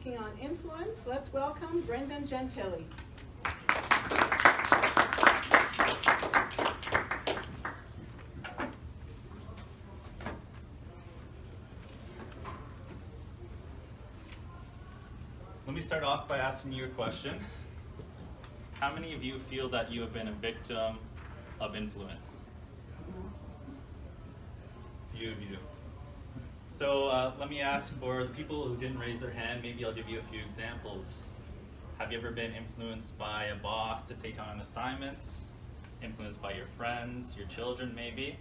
speaking on influence. Let's welcome Brendan Gentili. Let me start off by asking you a question. How many of you feel that you have been a victim of influence? Few of you. So let me ask for the people who didn't raise their hand, maybe I'll give you a few examples. Have you ever been influenced by a boss to take on assignments? Influenced by your friends, your children maybe?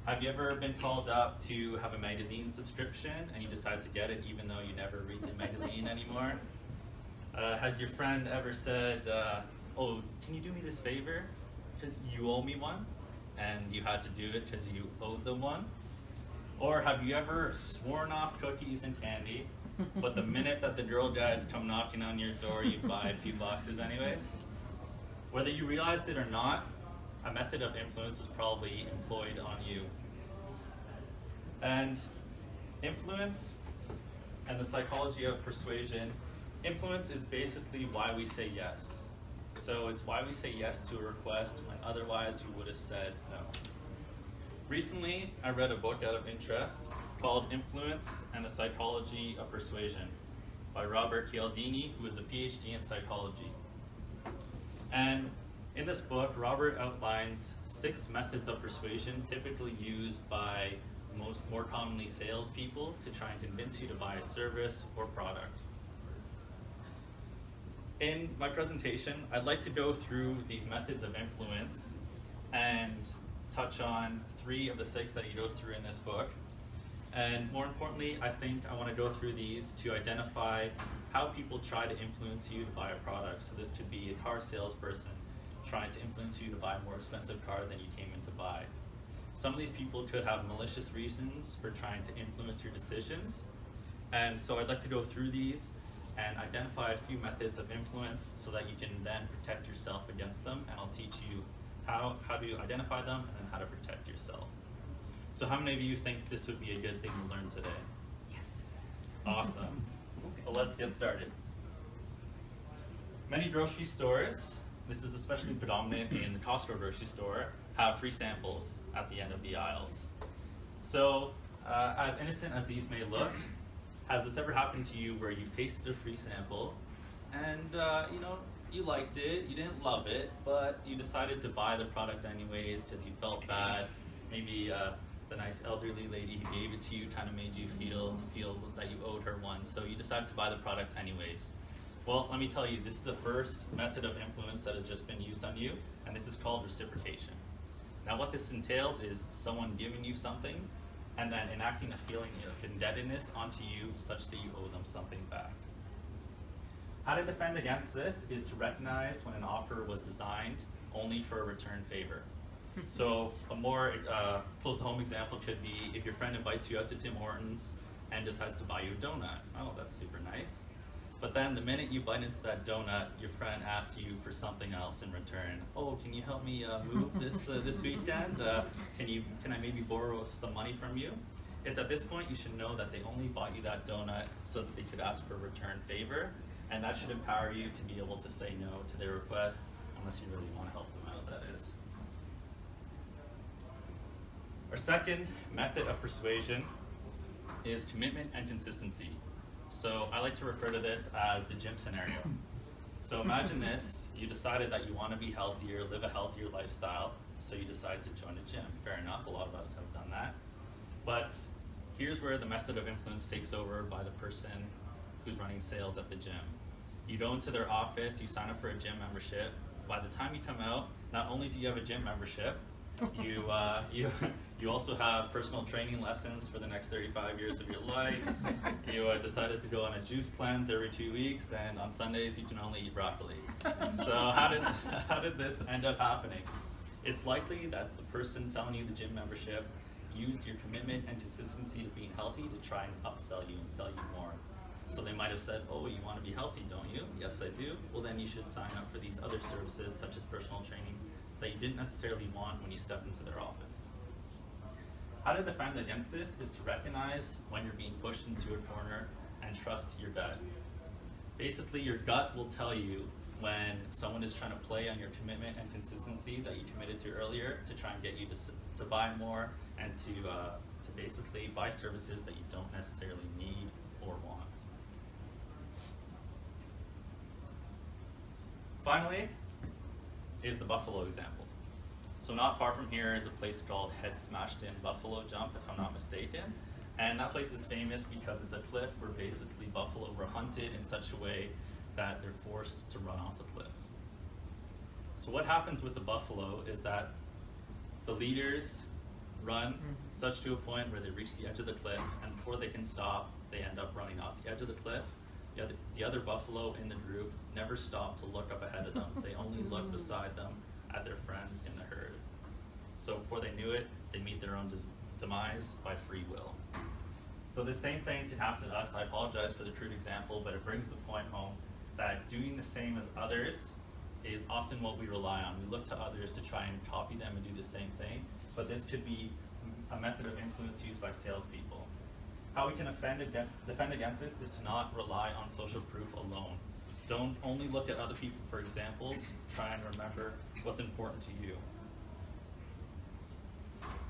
Have you ever been called up to have a magazine subscription and you decide to get it even though you never read the magazine anymore? Has your friend ever said, oh, can you do me this favor? Because you owe me one, and you had to do it because you owed them one? Or have you ever sworn off cookies and candy, but the minute that the girl guides come knocking on your door, you buy a few boxes anyways? Whether you realized it or not, a method of influence was probably employed on you. And influence and the psychology of persuasion, influence is basically why we say yes. So it's why we say yes to a request when otherwise we would have said no. Recently, I read a book out of interest called Influence and the Psychology of Persuasion by Robert Cialdini, who is a PhD in psychology. And in this book, Robert outlines 6 methods of persuasion typically used by more commonly salespeople to try and convince you to buy a service or product. In my presentation, I'd like to go through these methods of influence and touch on 3 of the 6 that he goes through in this book. And more importantly, I think I want to go through these to identify how people try to influence you to buy a product. So this could be a car salesperson trying to influence you to buy a more expensive car than you came in to buy. Some of these people could have malicious reasons for trying to influence your decisions. And so I'd like to go through these and identify a few methods of influence so that you can then protect yourself against them. And I'll teach you how to identify them and then how to protect yourself. So how many of you think this would be a good thing to learn today? Yes. Awesome. Well, let's get started. Many grocery stores, this is especially predominant in the Costco grocery store, have free samples at the end of the aisles. So as innocent as these may look, has this ever happened to you where you've tasted a free sample and you liked it, you didn't love it, but you decided to buy the product anyways because you felt bad? Maybe the nice elderly lady who gave it to you kind of made you feel that you owed her one, so you decided to buy the product anyways. Well, let me tell you, this is the first method of influence that has just been used on you, and this is called reciprocation. Now what this entails is someone giving you something and then enacting a feeling of indebtedness onto you such that you owe them something back. How to defend against this is to recognize when an offer was designed only for a return favor. So a more close to home example could be if your friend invites you out to Tim Hortons and decides to buy you a donut. Oh, that's super nice. But then the minute you bite into that donut, your friend asks you for something else in return. Oh, can you help me move this weekend? Can I maybe borrow some money from you? It's at this point you should know that they only bought you that donut so that they could ask for a return favor, and that should empower you to be able to say no to their request, unless you really want to help them out, that is. Our second method of persuasion is commitment and consistency. So I like to refer to this as the gym scenario. So imagine this, you decided that you want to be healthier, live a healthier lifestyle, so you decide to join a gym. Fair enough, a lot of us have done that. But here's where the method of influence takes over by the person who's running sales at the gym. You go into their office, you sign up for a gym membership. By the time you come out, not only do you have a gym membership, you also have personal training lessons for the next 35 years of your life. You decided to go on a juice cleanse every 2 weeks, and on Sundays you can only eat broccoli. So how did this end up happening? It's likely that the person selling you the gym membership used your commitment and consistency to being healthy to try and upsell you and sell you more. So they might have said, oh, you want to be healthy, don't you? Yes, I do. Well, then you should sign up for these other services, such as personal training, that you didn't necessarily want when you stepped into their office. How to defend against this is to recognize when you're being pushed into a corner and and trust your gut. Basically, your gut will tell you when someone is trying to play on your commitment and consistency that you committed to earlier to try and get you to buy more and to basically buy services that you don't necessarily need or want. Finally is the buffalo example. So not far from here is a place called Head Smashed In Buffalo Jump, if I'm not mistaken. And that place is famous because it's a cliff where basically buffalo were hunted in such a way that they're forced to run off the cliff. So what happens with the buffalo is that the leaders run such to a point where they reach the edge of the cliff, and before they can stop, they end up running off the edge of the cliff. The other buffalo in the group never stop to look up ahead of them. They only look beside them at their friends in the herd. So before they knew it, they meet their own demise by free will. So the same thing can happen to us. I apologize for the crude example, but it brings the point home that doing the same as others is often what we rely on. We look to others to try and copy them and do the same thing, but this could be a method of influence used by salespeople. How we can defend against this is to not rely on social proof alone. Don't only look at other people for examples, try and remember what's important to you.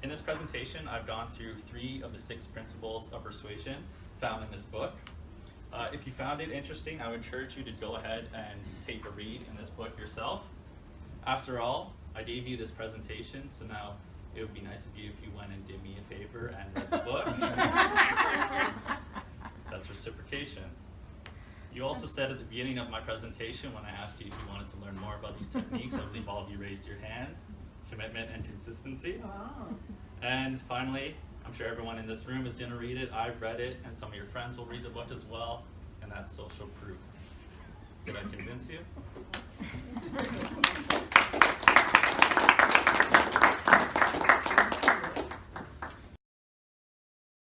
In this presentation, I've gone through 3 of the 6 principles of persuasion found in this book. If you found it interesting, I would encourage you to go ahead and take a read in this book yourself. After all, I gave you this presentation, so now it would be nice of you if you went and did me a favor and read the book. That's reciprocation. You also said at the beginning of my presentation, when I asked you if you wanted to learn more about these techniques, I believe all of you raised your hand. Commitment and consistency. Wow. And finally, I'm sure everyone in this room is going to read it. I've read it, and some of your friends will read the book as well, and that's social proof. Did I convince you?